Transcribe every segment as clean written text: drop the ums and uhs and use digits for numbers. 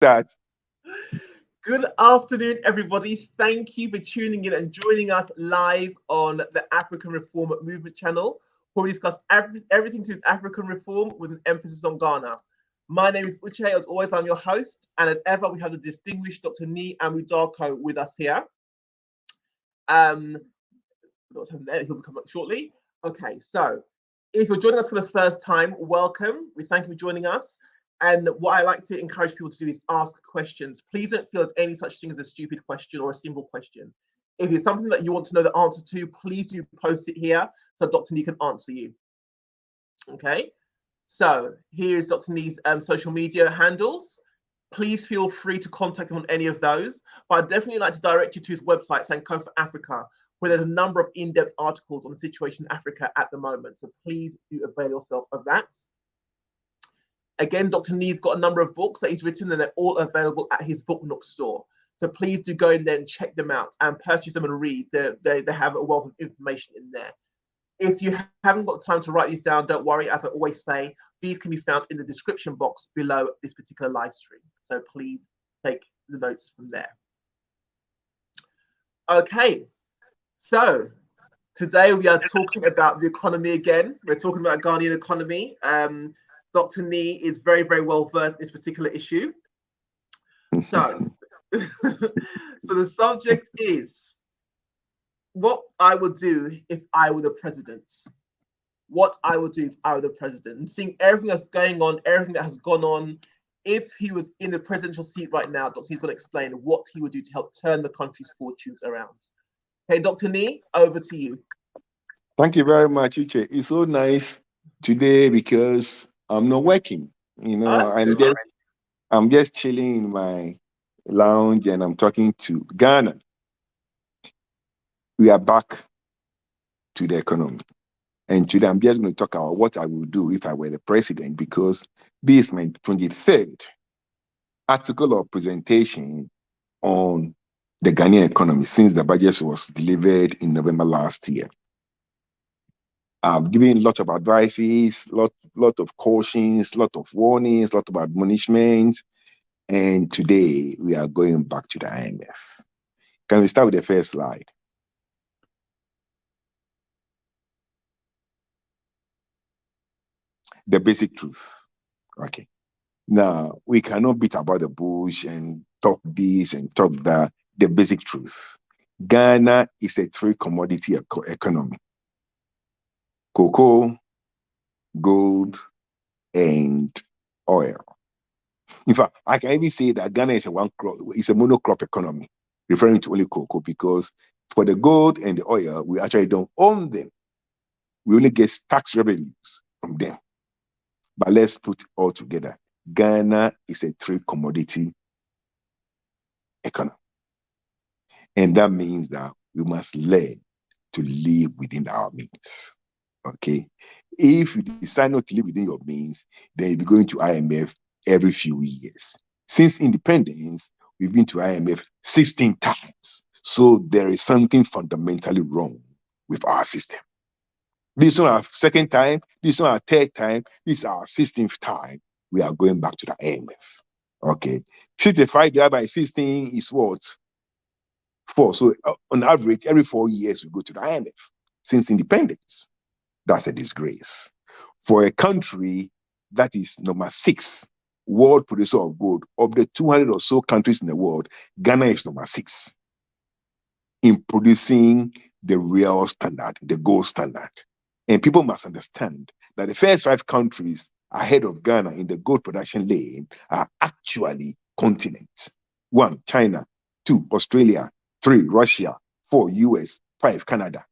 That Good afternoon, everybody. Thank you for tuning in and joining us live on the African Reform Movement channel, where we discuss everything to do with African reform with an emphasis on Ghana. My name is Uche. As always, I'm your host. And as ever, we have the distinguished Dr. Ni Amudako with us here. Um, what's happening there? He'll be coming up shortly. Okay, so if you're joining us for the first time, welcome. We thank you for joining us. And what I like to encourage people to do is ask questions. Please don't feel there's any such thing as a stupid question or a simple question. If it's something that you want to know the answer to, please do post it here so Dr. Nee can answer you. Okay, so here's Dr. Nee's social media handles. Please feel free to contact him on any of those. But I'd definitely like to direct you to his website, Sankofa Africa, where there's a number of in-depth articles on the situation in Africa at the moment. So please do avail yourself of that. Again, Dr. Nee's got a number of books that he's written, and they're all available at his Book Nook store. So please do go in there and check them out and purchase them and read. They have a wealth of information in there. If you haven't got time to write these down, don't worry. As I always say, these can be found in the description box below this particular live stream. So please take the notes from there. Okay, so today we are talking about the economy again. We're talking about Ghanaian economy. Dr. Nee is very, very well versed in this particular issue. So, so the subject is what I would do if I were the president. What I would do if I were the president. And seeing everything that's going on, everything that has gone on, if he was in the presidential seat right now, Dr. Nee's going to explain what he would do to help turn the country's fortunes around. Hey, Dr. Nee, over to you. Thank you very much, Uche. It's so nice today because I'm not working. You Oh, know, that's good. I'm just chilling in my lounge and I'm talking to Ghana. We are back to the economy. And today I'm just going to talk about what I would do if I were the president because this is my 23rd article or presentation on the Ghanaian economy since the budget was delivered in November last year. I've given a lot of advices, lot of cautions, lot of warnings, lot of admonishments, and today we are going back to the IMF. Can we start with the first slide? The basic truth. Okay. Now, we cannot beat about the bush and talk this and talk that. The basic truth. Ghana is a three commodity economy: cocoa, gold, and oil. In fact, I can even say that Ghana is a monocrop economy, referring to only cocoa, because for the gold and the oil, we actually don't own them. We only get tax revenues from them. But let's put it all together. Ghana is a three commodity economy. And that means that we must learn to live within our means. Okay. If you decide not to live within your means, then you'll be going to IMF every few years. Since independence, we've been to IMF 16 times. So there is something fundamentally wrong with our system. This is not our second time, this is not our third time, this is our 16th time. We are going back to the IMF. Okay. 65 divided by 16 is what? 4. So on average, every 4 years, we go to the IMF since independence. That's a disgrace. For a country that is number 6 world producer of gold, of the 200 or so countries in the world, Ghana is number 6 in producing the real standard, the gold standard. And people must understand that the first 5 countries ahead of Ghana in the gold production lane are actually continents. 1, China; 2, Australia; 3, Russia; 4, US; 5, Canada.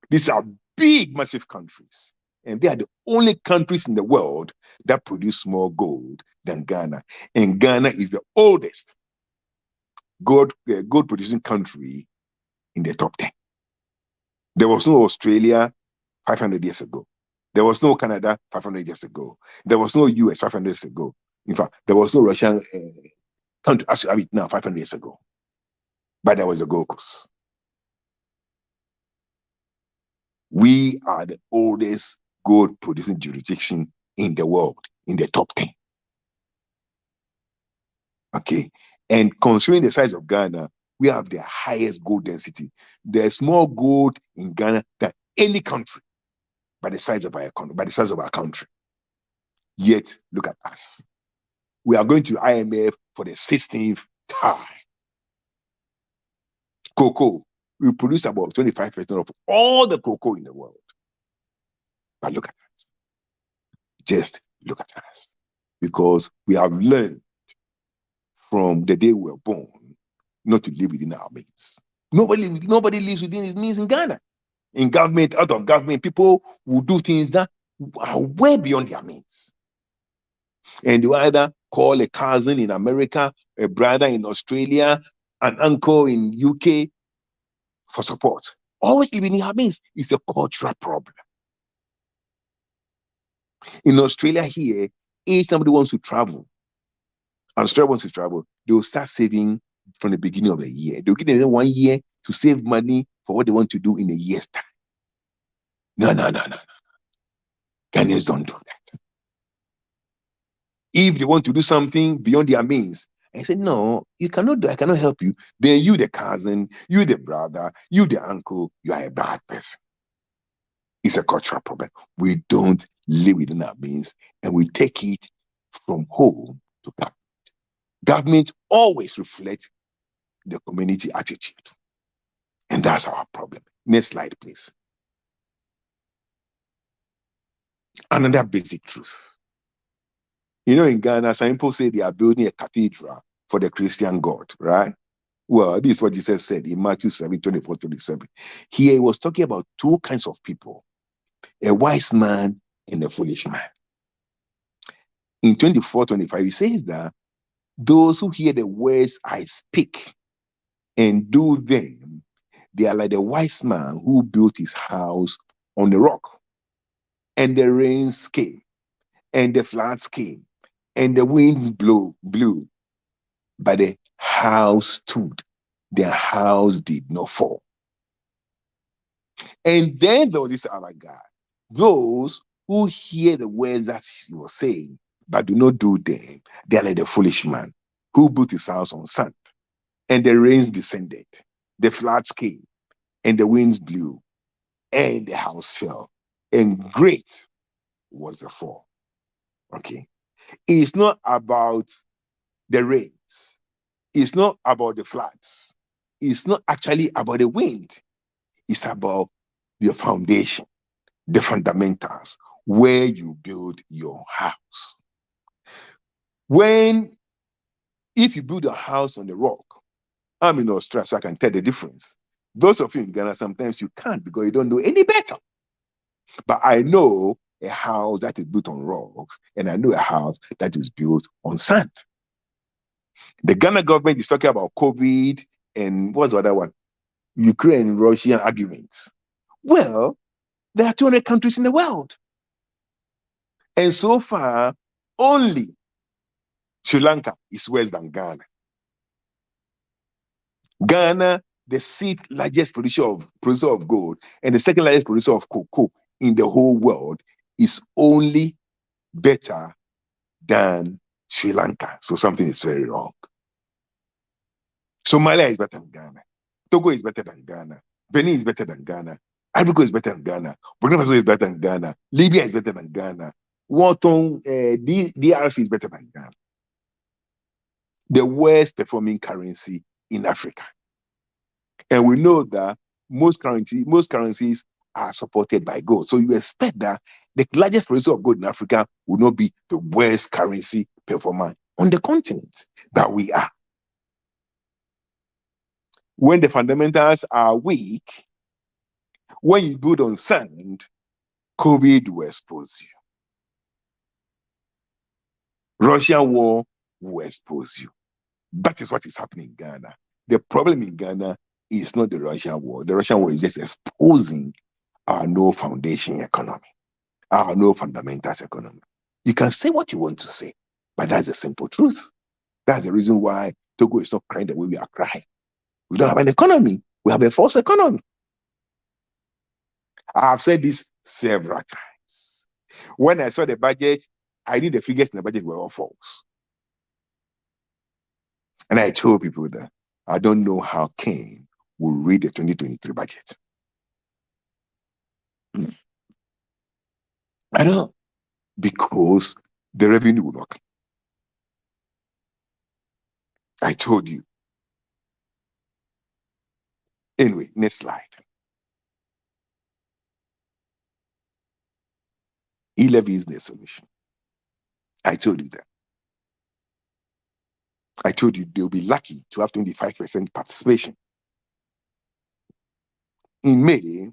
These are big, massive countries. And they are the only countries in the world that produce more gold than Ghana. And Ghana is the oldest gold producing country in the top 10. There was no Australia 500 years ago. There was no Canada 500 years ago. There was no US 500 years ago. In fact, there was no Russian country, actually, I mean, now 500 years ago. But there was a Gold Coast. We are the oldest gold producing jurisdiction in the world, in the top 10. Okay. And considering the size of Ghana, we have the highest gold density. There's more gold in Ghana than any country by the size of our economy, by the size of our country. Yet, look at us. We are going to IMF for the 16th time. Cocoa. We produce about 25% of all the cocoa in the world. But look at us. Just look at us. Because we have learned from the day we were born not to live within our means. Nobody lives within his means in Ghana. In government, out of government, people will do things that are way beyond their means. And you either call a cousin in America, a brother in Australia, an uncle in UK for support. Always living in our means is a cultural problem. In Australia here, if somebody wants to travel, Australia wants to travel, they will start saving from the beginning of the year. They'll give them 1 year to save money for what they want to do in a year's time. No, no, no, no. Ghanaians don't do that. If they want to do something beyond their means, I said, no, you cannot do, I cannot help you. Then you, the cousin, you, the brother, you, the uncle, you are a bad person. It's a cultural problem. We don't live within our means and we take it from home to government. Government always reflects the community attitude. And that's our problem. Next slide, please. Another basic truth. You know, in Ghana, some people say they are building a cathedral for the Christian God, right? Well, this is what Jesus said in Matthew 7, 24, 27. Here he was talking about two kinds of people, a wise man and a foolish man. In 24, 25, he says that those who hear the words I speak and do them, they are like the wise man who built his house on the rock. And the rains came, and the floods came, and the winds blew, but the house stood. The house did not fall. And then there was this other guy. Those who hear the words that he was saying, but do not do them, they are like the foolish man who built his house on sand. And the rains descended, the floods came, and the winds blew, and the house fell. And great was the fall. Okay. It's not about the rains, it's not about the floods, it's not actually about the wind, it's about your foundation, the fundamentals, where you build your house. If you build a house on the rock, I'm in Australia, so I can tell the difference. Those of you in Ghana, sometimes you can't because you don't know any better. But I know a house that is built on rocks, and I know a house that is built on sand. The Ghana government is talking about COVID and what's the other one? Ukraine, Russian arguments. Well, there are 200 countries in the world. And so far, only Sri Lanka is worse than Ghana. Ghana, the sixth largest producer of gold and the second largest producer of cocoa in the whole world, is only better than Sri Lanka. So something is very wrong. Somalia is better than Ghana. Togo is better than Ghana. Benin is better than Ghana. Ivory Coast is better than Ghana. Burkina Faso is better than Ghana. Libya is better than Ghana. DRC is better than Ghana. The worst performing currency in Africa. And we know that most currencies are supported by gold. So you expect that the largest producer of gold in Africa will not be the worst currency performer on the continent that we are. When the fundamentals are weak, when you build on sand, COVID will expose you. Russian war will expose you. That is what is happening in Ghana. The problem in Ghana is not the Russian war. The Russian war is just exposing our no foundation economy, our no fundamentals economy. You can say what you want to say, but that's the simple truth. That's the reason why Togo is not crying the way we are crying. We don't have an economy. We have a false economy. I've said this several times. When I saw the budget, I knew the figures in the budget were all false. And I told people that I don't know how Ken will read the 2023 budget. I know, because the revenue will not come. I told you. Anyway, next slide. E-levy is the solution. I told you that. I told you they'll be lucky to have 25% participation. In May,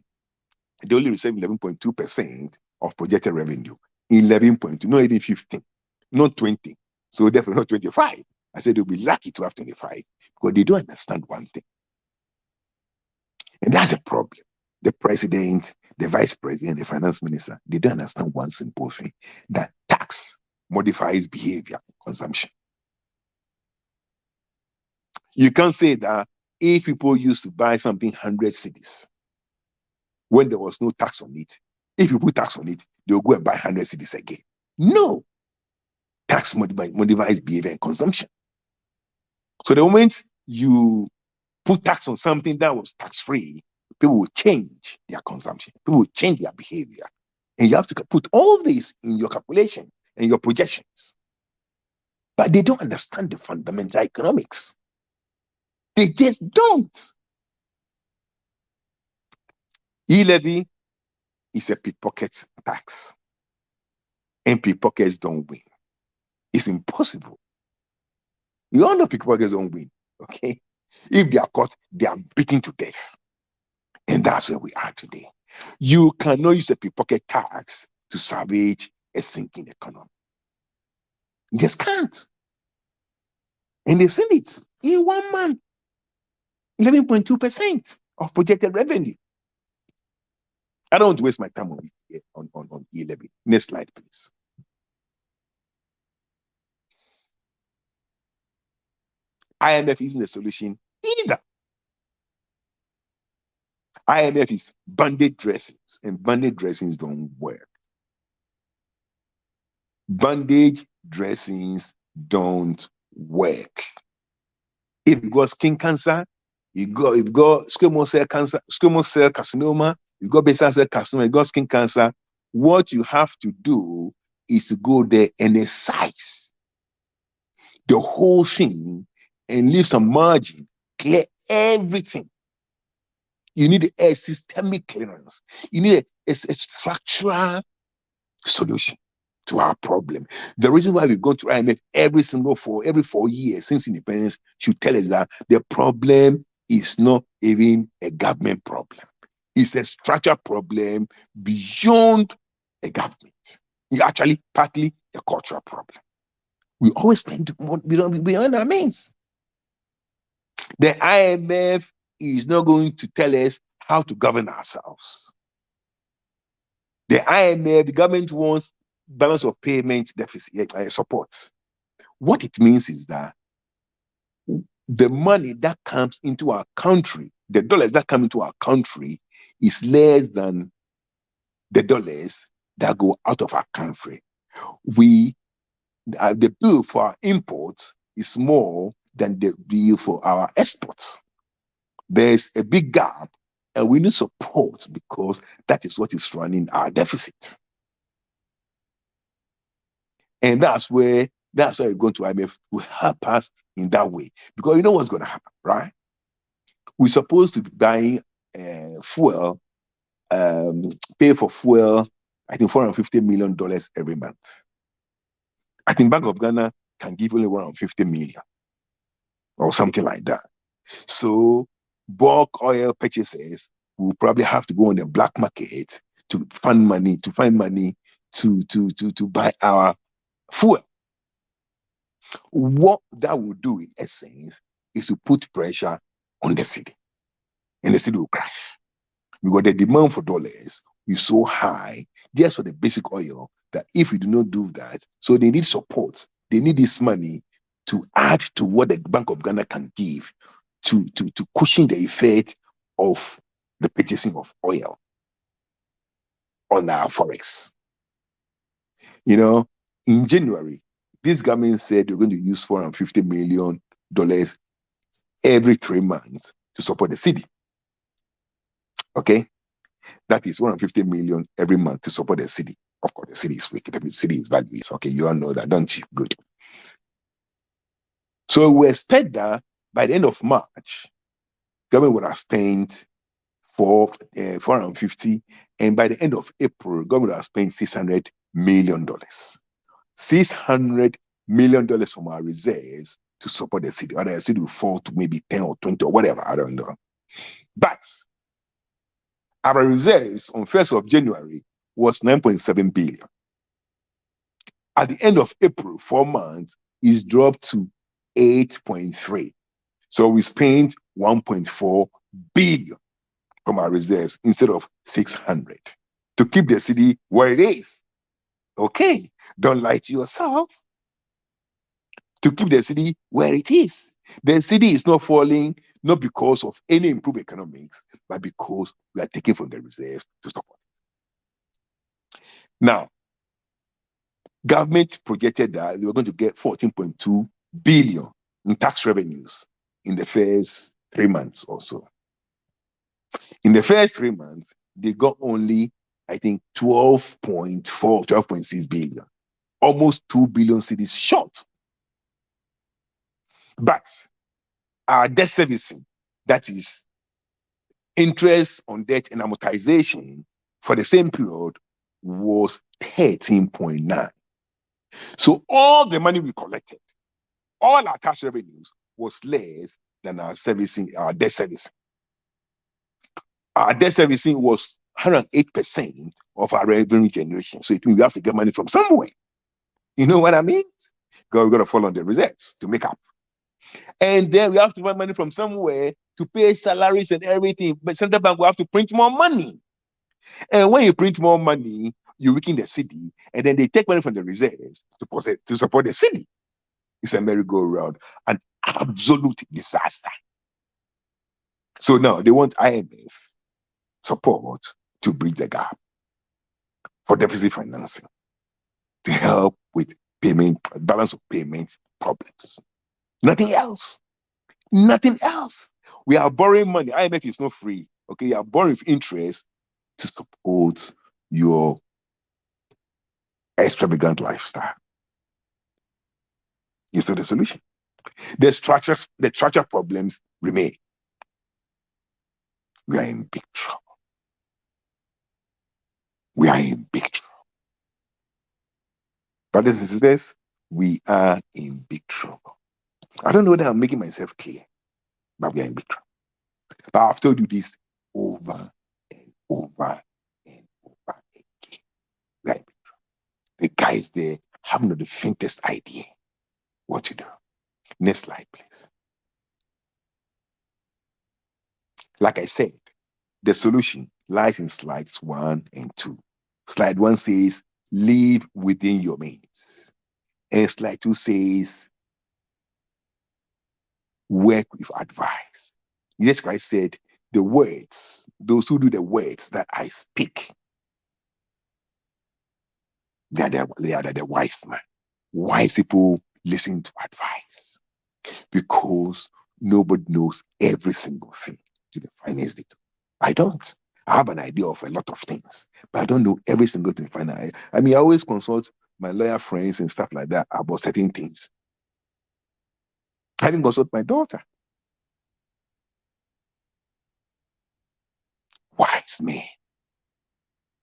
they only received 11.2% of projected revenue. 11.2, not even 15, not 20. So definitely not 25. I said they'll be lucky to have 25 because they don't understand one thing. And that's a problem. The president, the vice president, the finance minister, they don't understand one simple thing, that tax modifies behavior and consumption. You can't say that if people used to buy something 100 cedis when there was no tax on it, if you put tax on it, they'll go and buy 100 cedis again. No. Tax modifies behavior and consumption. So the moment you put tax on something that was tax-free, people will change their consumption. People will change their behavior. And you have to put all this in your calculation and your projections. But they don't understand the fundamental economics. They just don't. E-levy is a pickpocket tax. And pickpockets don't win. It's impossible. You all know pickpockets don't win, okay? If they are caught, they are beaten to death. And that's where we are today. You cannot use a pickpocket tax to salvage a sinking economy. You just can't. And they've seen it in 1 month. 11.2% of projected revenue. I don't want to waste my time on E-levy. Next slide, please. IMF isn't the solution either. IMF is bandage dressings, and bandage dressings don't work. Bandage dressings don't work. If you got skin cancer, you've got squamous cell cancer, squamous cell carcinoma, you've got basal cell carcinoma, you've got skin cancer, what you have to do is to go there and excise the whole thing and leave some margin, clear everything. You need a systemic clearance. You need a structural solution to our problem. The reason why we've gone to IMF every 4 years since independence should tell us that the problem is not even a government problem. It's a structural problem beyond a government. It's actually partly a cultural problem. We always spend beyond our means. The IMF is not going to tell us how to govern ourselves. The IMF, the government wants balance of payment deficit support. What it means is that the money that comes into our country, the dollars that come into our country, is less than the dollars that go out of our country. The bill for our imports is more than the bill for our exports. There's a big gap, and we need support because that is what is running our deficit. And that's why you're going to IMF to help us in that way. Because you know what's going to happen, right? We're supposed to be buying fuel, pay for fuel, I think $450 million every month. I think Bank of Ghana can give only around 50 million or something like that. So bulk oil purchases will probably have to go on the black market to find money to buy our fuel. What that will do in essence is to put pressure on the city, and the city will crash because the demand for dollars is so high just for the basic oil that if we do not do that, so they need support. They need this money to add to what the Bank of Ghana can give to cushion the effect of the purchasing of oil on our forex. You know, in January, this government said they're going to use 450 million every 3 months to support the city. Okay, that is 150 million every month to support the city. Of course, the city is wicked. The city is value is okay. You all know that, don't you? Good. So we expect that by the end of March, government would have spent 450, and by the end of April, government would have spent $600 million. $600 million from our reserves to support the city. Otherwise, the city will fall to maybe 10 or 20 or whatever. I don't know. But our reserves on 1st of January was 9.7 billion. At the end of April, 4 months, is dropped to 8.3. So we spent 1.4 billion from our reserves instead of 600 to keep the city where it is. Okay, don't lie to yourself. To keep the city where it is. The city is not falling, not because of any improved economics, but because we are taking from the reserves to support it. Now, government projected that they were going to get 14.2 billion in tax revenues in the first 3 months or so. In the first 3 months, they got only, I think, 12.6 billion, almost 2 billion cities short. But our debt servicing, that is interest on debt and amortization for the same period, was 13.9. So all the money we collected, all our tax revenues, was less than our debt servicing. Our debt servicing was 108% of our revenue generation. So it means we have to get money from somewhere. You know what I mean? Because we've got to fall on the reserves to make up. And then we have to find money from somewhere to pay salaries and everything. But central bank will have to print more money. And when you print more money, you weaken the city, and then they take money from the reserves to support the city. It's a merry-go-round, an absolute disaster. So now they want IMF support to bridge the gap for deficit financing to help with balance of payment problems. Nothing else. Nothing else. We are borrowing money. IMF is not free. Okay, you are borrowing with interest to support your extravagant lifestyle. Is not the solution. The structure problems remain. We are in big trouble. We are in big trouble. Brothers and sisters, we are in big trouble. I don't know whether I'm making myself clear, but we are in big trouble. But I've told you this over and over and over again. We are in big trouble. The guys there have not the faintest idea what to do. Next slide, please. Like I said, the solution lies in slides 1 and 2. Slide 1 says, live within your means. And slide 2 says, work with advice. Jesus Christ said, the words, those who do the words that I speak, they are the wise man. Wise people listen to advice because nobody knows every single thing to the finest detail. I don't. I have an idea of a lot of things, but I don't know every single thing. I mean, I always consult my lawyer friends and stuff like that about certain things. I even consult my daughter. Wise men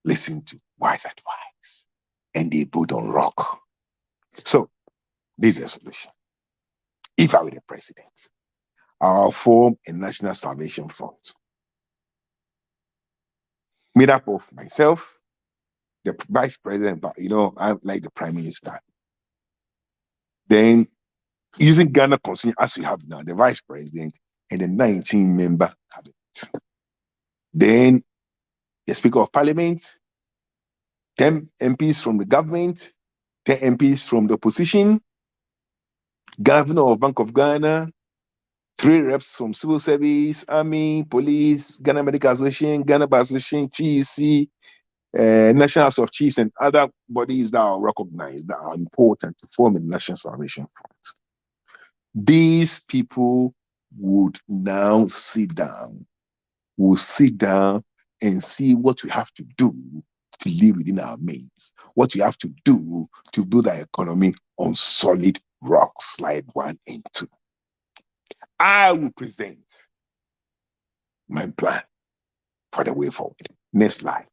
listen to wise advice, and they put on rock. So, this is a solution. If I were the president, I'll form a national salvation fund made up of myself, the vice president, but I'm like the prime minister. Then, using Ghana Constitution as we have now, the vice president and the 19-member cabinet. Then, the Speaker of Parliament, 10 MPs from the government, 10 MPs from the opposition, Governor of Bank of Ghana, 3 reps from civil service, army, police, Ghana Medical Association, Ghana Bar Association, TEC, National House of Chiefs, and other bodies that are recognized that are important to form a National Salvation Front. These people would now will sit down and see what we have to do to live within our means, what we have to do to build our economy on solid rocks, slide 1 and 2. I will present my plan for the way forward. Next slide.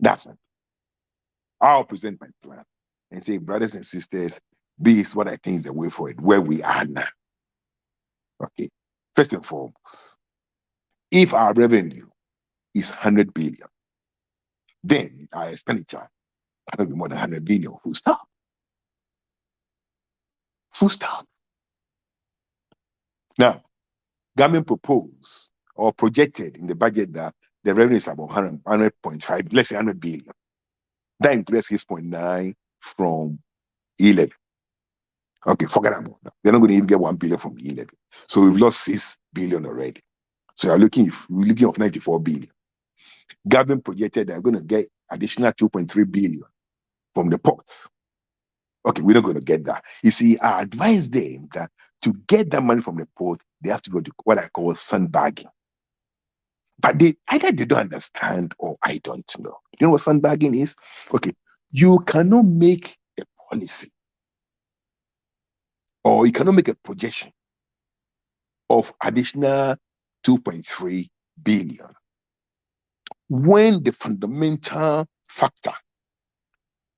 That's it. I'll present my plan and say, brothers and sisters, this is what I think is the way forward, where we are now. Okay. First and foremost, if our revenue is 100 billion, then our expenditure cannot be more than 100 billion. Full stop. Full stop. Now, government proposed or projected in the budget that the revenue is about 100.5, let's say 100 billion. That includes 6.9 from E11. Okay, forget about that. They're not going to even get 1 billion from E11. So we've lost 6 billion already. So we're looking of 94 billion. Government projected that we're going to get additional 2.3 billion from the ports. Okay, we're not going to get that. You see, I advise them that to get that money from the port, they have to go to what I call sandbagging. But either they don't understand or I don't know. You know what sandbagging is? Okay, you cannot make a policy or you cannot make a projection of additional 2.3 billion when the fundamental factor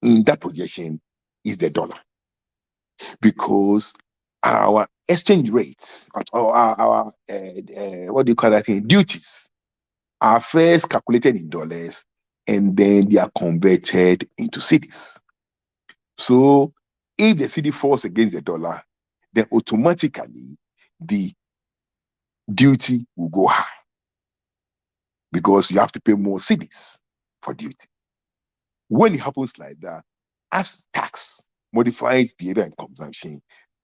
in that projection is the dollar. Because our exchange rates or our what do you call that thing? Duties are first calculated in dollars and then they are converted into cedis. So if the cedi falls against the dollar, then automatically the duty will go high because you have to pay more cedis for duty. When it happens like that, as tax modifies behavior and consumption,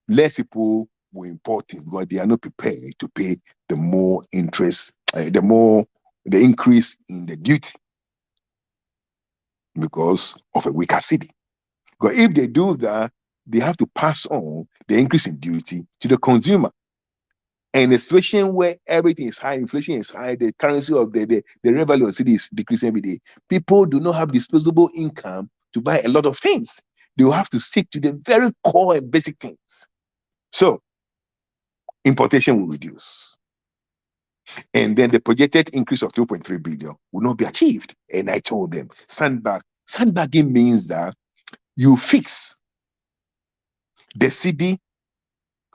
less people will import things because they are not prepared to pay the more interest, the increase in the duty because of a weaker cedi. Because if they do that, they have to pass on the increase in duty to the consumer. And a situation where everything is high, inflation is high, the currency of the real value of cedi is decreasing every day. People do not have disposable income to buy a lot of things. They will have to stick to the very core and basic things. So importation will reduce. And then the projected increase of 2.3 billion will not be achieved. And I told them, sandbagging means that you fix the cedi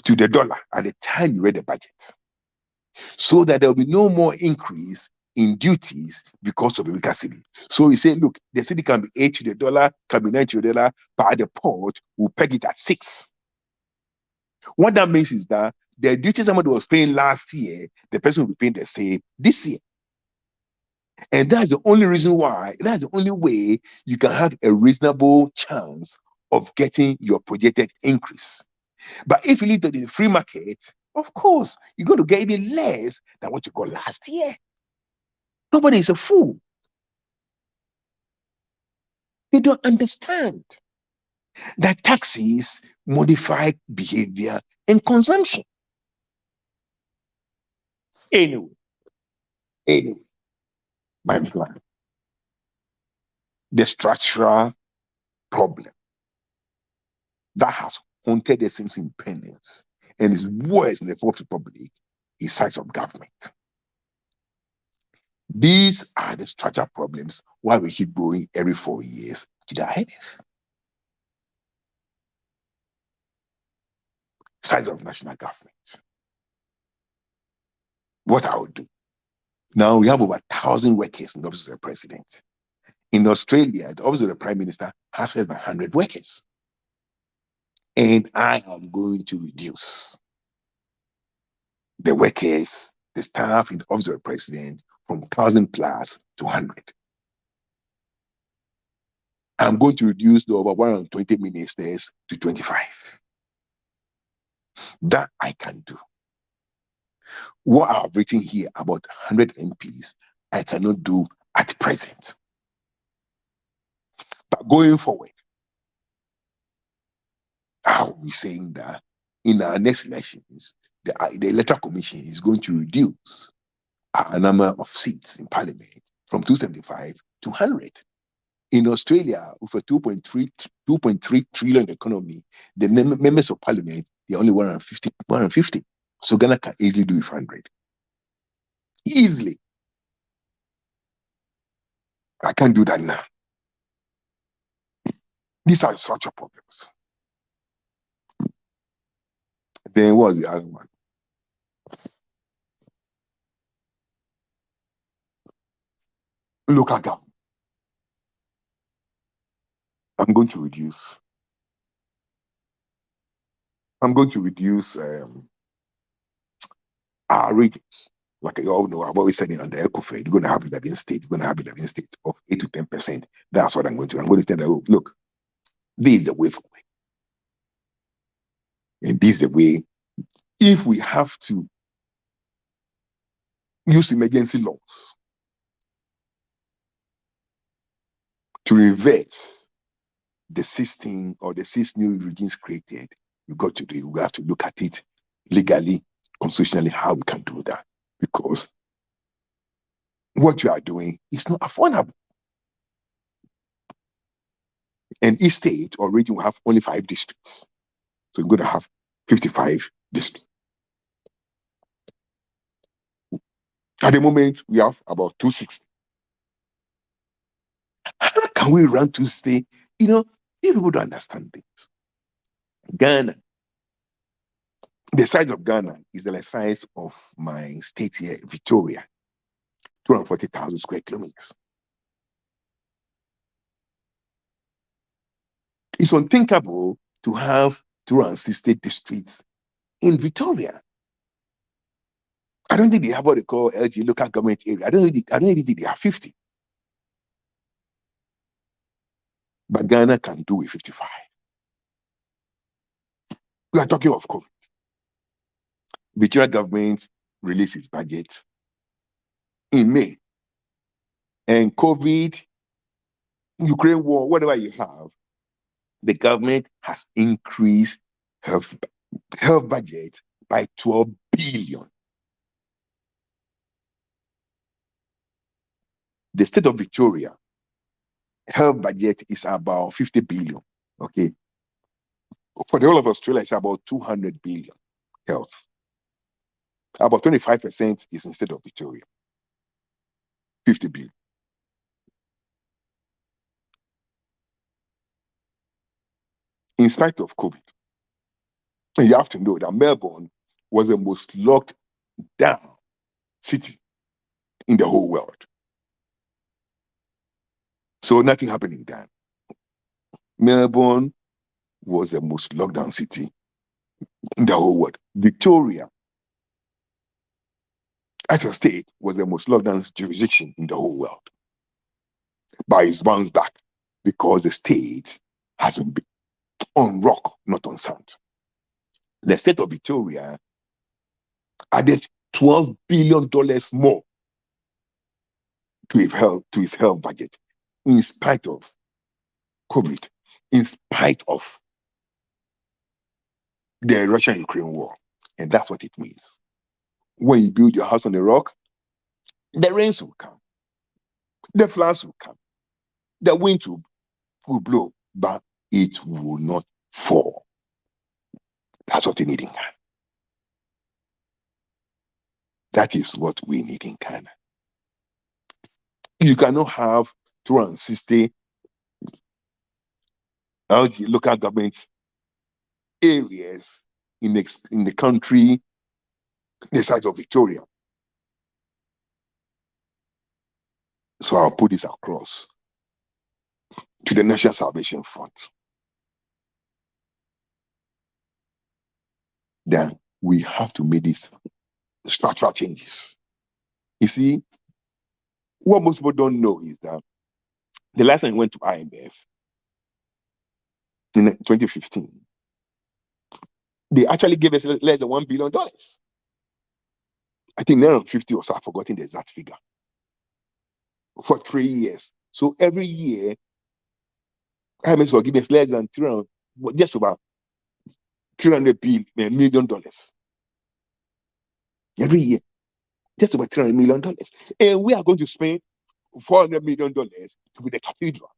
to the dollar at the time you read the budget, so that there will be no more increase in duties because of the weaker cedi. So you say, look, the cedi can be 8 to the dollar, can be 9 to the dollar, but at the port, we'll peg it at 6. What that means is that the duty somebody was paying last year, the person will be paying the same this year. And that's the only reason why, that's the only way you can have a reasonable chance of getting your projected increase. But if you leave to the free market, of course, you're going to get even less than what you got last year. Nobody is a fool. They don't understand that taxes modify behavior and consumption. Anyway, my plan. The structural problem that has haunted us since independence and is worse in the Fourth Republic is size of government. These are the structural problems why we keep going every 4 years to the IMF. Size of national government. What I would do. Now we have over 1,000 workers in the office of the president. In Australia, the office of the prime minister has less than 100 workers. And I am going to reduce the workers, the staff in the office of the president from 1,000 plus to 100. I'm going to reduce the over 120 ministers to 25. That I can do. What I've written here about 100 MPs, I cannot do at present. But going forward, are we saying that in our next elections, the Electoral Commission is going to reduce our number of seats in Parliament from 275 to 100? In Australia, with a 2.3 trillion economy, the members of Parliament, they're only 150. So Ghana can easily do it with 100. Easily. I can't do that now. These are structural problems. Then what was the other one? Local government. I'm going to reduce. I'm going to reduce our regions. Like you all know, I've always said it on the ECOFED, you're going to have 11 states. You're going to have 11 states of 8 to 10%. That's what I'm going to do. I'm going to tell them, look, this is the way forward. And this is the way. If we have to use emergency laws to reverse the system or the 6 new regimes created, we have to look at it legally, constitutionally, how we can do that. Because what you are doing is not affordable. And each state or region will have only 5 districts. So you're going to have 55 districts. At the moment, we have about 260. How can we run to stay? If people don't understand things. Ghana, the size of Ghana is the size of my state here, Victoria, 240,000 square kilometers. It's unthinkable to have 260 districts in Victoria. I don't think they have what they call LG, local government area. I don't think they have 50. But Ghana can do it 55. We are talking of COVID. Victoria government released its budget in May. And COVID, Ukraine war, whatever you have, the government has increased health budget by 12 billion. The state of Victoria health budget is about 50 billion. Okay. For the whole of Australia, it's about 200 billion health. About 25% is in the state of Victoria. 50 billion. In spite of COVID. And you have to know that Melbourne was the most locked down city in the whole world. So nothing happened in Ghana. Melbourne was the most locked down city in the whole world. Victoria, as a state, was the most locked down jurisdiction in the whole world. But it's bounced back because the state has been on rock, not on sand. The state of Victoria added $12 billion more to its health budget, in spite of COVID, in spite of the Russia-Ukraine war. And that's what it means. When you build your house on a rock, the rains will come, the floods will come, the wind will blow, but it will not fall. That's what we need in Ghana. That is what we need in Ghana. You cannot have 260 local government areas in the country the size of Victoria. So I'll put this across to the National Salvation Front. Then we have to make these structural changes. You see, what most people don't know is that the last time I went to IMF in 2015, they actually gave us less than $1 billion. I think 950 or so, I've forgotten the exact figure, for 3 years. So every year, IMF will give us less than 300, just about $300 million every year. Just over $300 million. And we are going to spend $400 million to build the cathedral.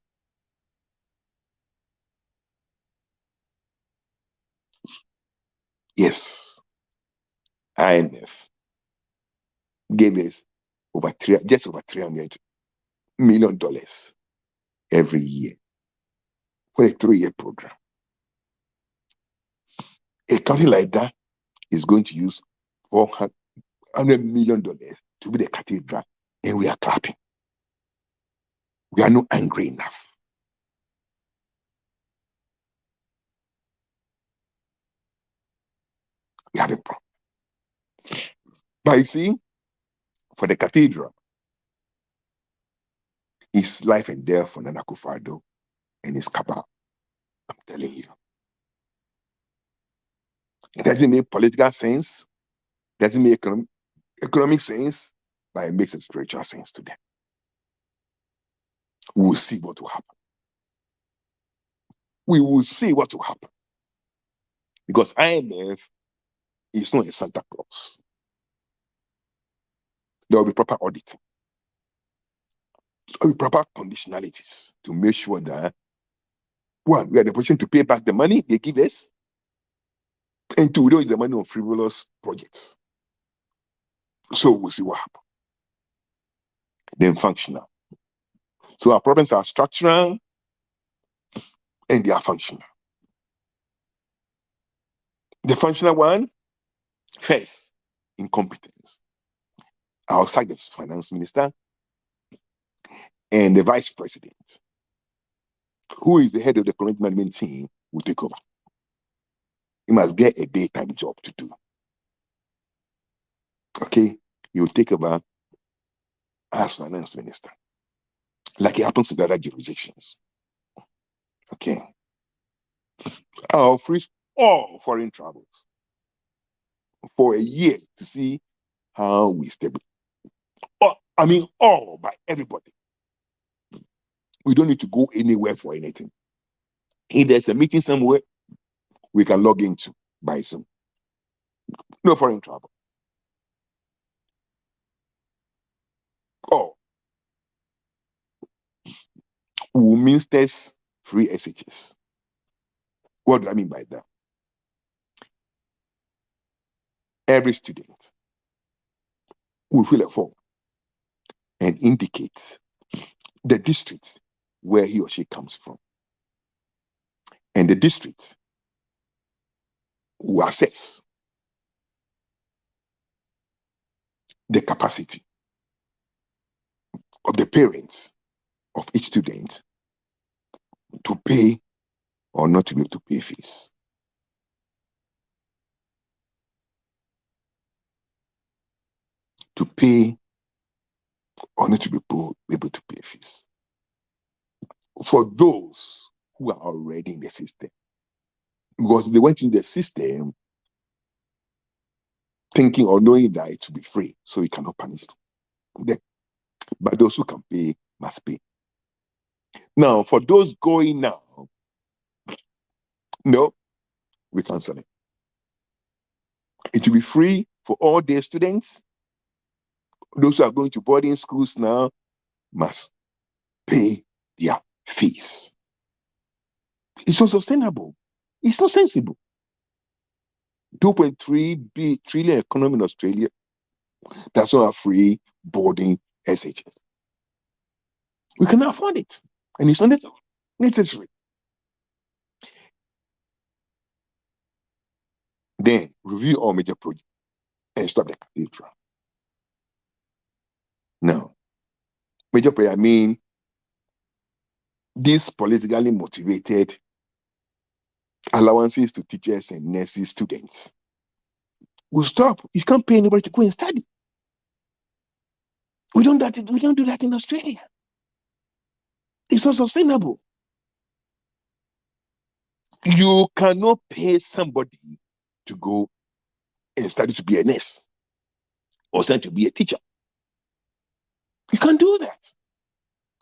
Yes, IMF gave us just over $300 million every year for a 3-year program. A country like that is going to use $400 million to build a cathedral, and we are clapping. We are not angry enough. We have a problem. But you see, for the cathedral, it's life and death for Nana Akufo-Addo and his cabal. I'm telling you. It doesn't make political sense, doesn't make economic sense, but it makes a spiritual sense to them. We will see what will happen. We will see what will happen. Because IMF is not a Santa Claus. There will be proper auditing. There will be proper conditionalities to make sure that, one, we are in a position to pay back the money they give us, and two, we don't use the money on frivolous projects. So we'll see what happens. Then functional. So our problems are structural and they are functional. The functional one, first, incompetence. Outside the finance minister and the vice president, who is the head of the economic management team, will take over. He must get a daytime job to do. Okay? He will take over as finance minister, like it happens in other jurisdictions. Okay? I'll freeze all foreign travels for a year to see how we stabilize. All by everybody. We don't need to go anywhere for anything. If there's a meeting somewhere, we can log into by Zoom. No foreign travel. Ministers free SHS. What do I mean by that? Every student will fill a form and indicate the district where he or she comes from. And the district will assess the capacity of the parents of each student to pay or not to be able to pay fees. To pay or not to be able to pay fees. For those who are already in the system, because they went in the system thinking or knowing that it will be free, so we cannot punish them. But those who can pay must pay. Now, for those going now, no, we cancel it. It will be free for all day students. Those who are going to boarding schools now must pay their fees. It's not sustainable. It's not sensible. 2.3 trillion economy in Australia, that's not a free boarding SHS. We cannot afford it. And it's not necessary. Then review all major projects and stop the cathedral. Now, major project, I mean these politically motivated allowances to teachers and nurses, students will stop. You can't pay anybody to go and study. We don't do that in Australia. It's not sustainable. You cannot pay somebody to go and study to be a nurse or study to be a teacher. You can't do that.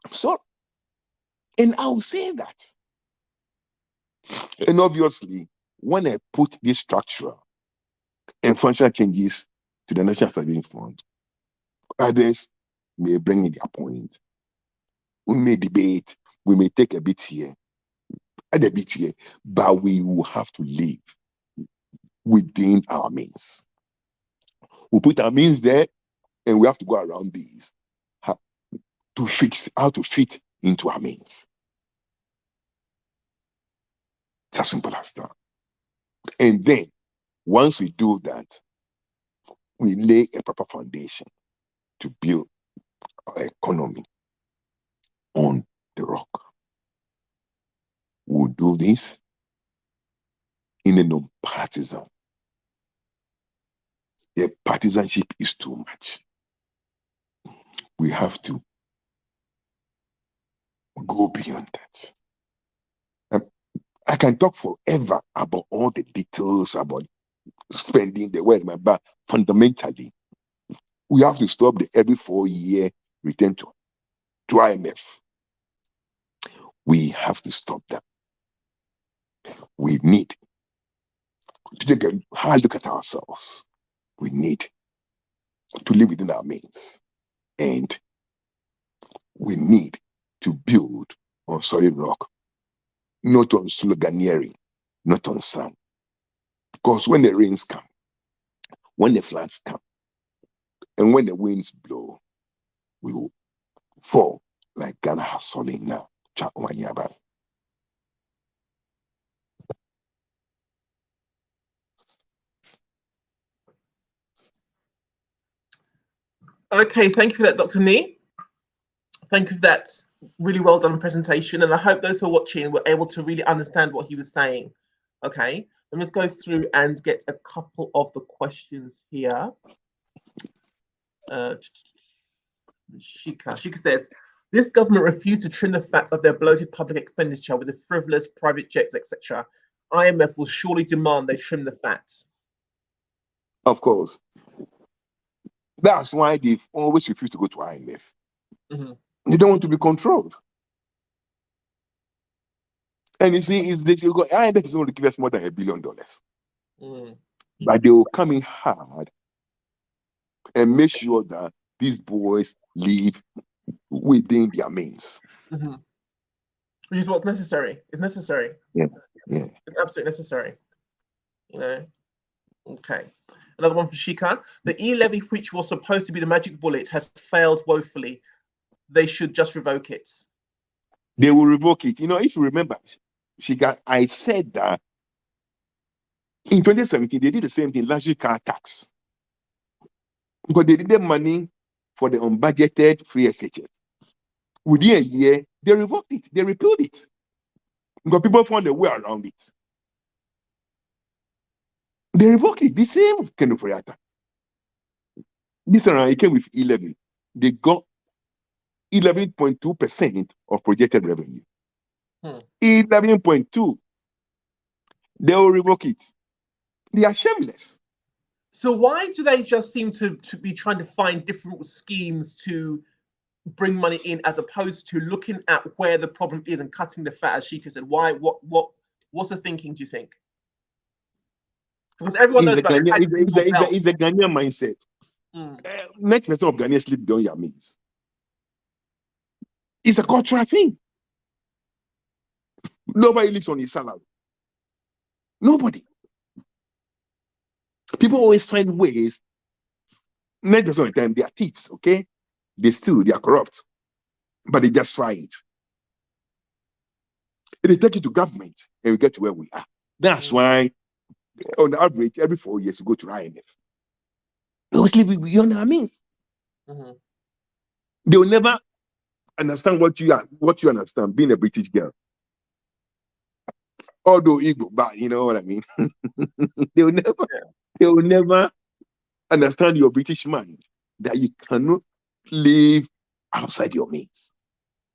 I'm sorry. And I'll say that. And obviously, when I put this structural and functional changes to the National Stability Fund, others may bring in their point. We may debate, we may take a bit here, and a bit here, but we will have to live within our means. We put our means there, and we have to go around these to fix how to fit into our means. It's as simple as that. And then, once we do that, we lay a proper foundation to build our economy on the rock. We'll do this in a non-partisan. The partisanship is too much. We have to go beyond that. I can talk forever about all the details about spending the wealth, but fundamentally, we have to stop the every 4-year return to IMF. We have to stop that. We need to take a hard look at ourselves. We need to live within our means. And we need to build on solid rock, not on sloganeering, not on sand. Because when the rains come, when the floods come, and when the winds blow, we will fall like Ghana has fallen now. Okay, thank you for that, Dr. Nee. Thank you for that really well done presentation. And I hope those who are watching were able to really understand what he was saying. Okay, let me just go through and get a couple of the questions here. Shika says, this government refused to trim the fat of their bloated public expenditure with the frivolous private jets, etc. IMF will surely demand they trim the fat. Of course. That's why they've always refused to go to IMF. Mm-hmm. They don't want to be controlled. And you see, IMF is going to give us more than $1 billion. But they will come in hard and make sure that these boys live within their means. Mm-hmm. Which is what's necessary. It's necessary. Yeah. It's absolutely necessary. You know. Okay. Another one for Shika. The e-levy, which was supposed to be the magic bullet, has failed woefully. They should just revoke it. They will revoke it. You know, if you remember, Shika, I said that in 2017 they did the same thing, luxury car tax. Because they needed money for the unbudgeted free SHF. Within a year, they revoked it. They repealed it. Because people found a way around it. They revoked it. The same with Kendo Foriata. This around, it came with 11. They got 11.2% of projected revenue. 11.2. They will revoke it. They are shameless. So why do they just seem to be trying to find different schemes to bring money in, as opposed to looking at where the problem is and cutting the fat, as Shika said? Why? What's the thinking, do you think? Because everyone knows about it's a Ghanaian mindset. 90% of Ghanaians live beyond their means. It's a cultural thing. Nobody lives on his salary. Nobody. People always find ways. 90% of the time, they are thieves, okay? They steal, they are corrupt. But they just try it. And they take it to government, and we get to where we are. That's why, on average, every 4 years, we go to IMF. We always live beyond our means. They will never understand what you understand, being a British girl. Although Igbo, but you know what I mean. They will never understand your British mind, that you cannot live outside your means.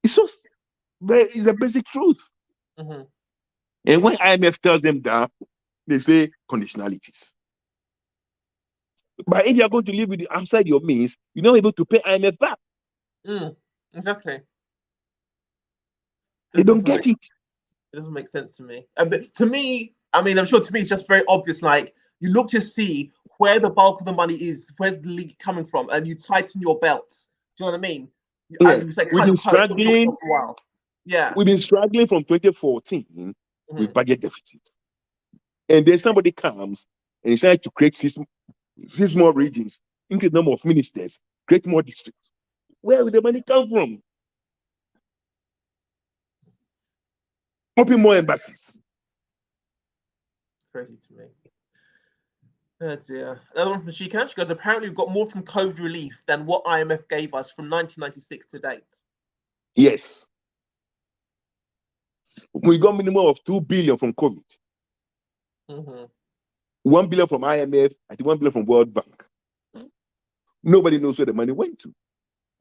It's a basic truth. And when IMF tells them that, they say conditionalities. But if you are going to live outside your means, you're not able to pay IMF back. Exactly. They don't get it. It doesn't make sense to me. But to me, I mean, I'm sure to me it's just very obvious. Like you look to see where the bulk of the money is, where's the leak coming from, and you tighten your belts. Do you know what I mean? As Yeah, you say, we've cut been your coat, put your struggling. for a while. Yeah. We've been struggling from 2014 with Mm-hmm. budget deficit, and then somebody comes and decides to create six more regions, increase the number of ministers, create more districts. Where will the money come from? Open more embassies. Crazy to me. Oh dear. Another one from Shikan. She goes, apparently we've got more from COVID relief than what IMF gave us from 1996 to date. Yes, we got minimum of 2 billion from COVID, Mm-hmm. 1 billion from IMF, I think 1 billion from World Bank. Nobody knows where the money went to.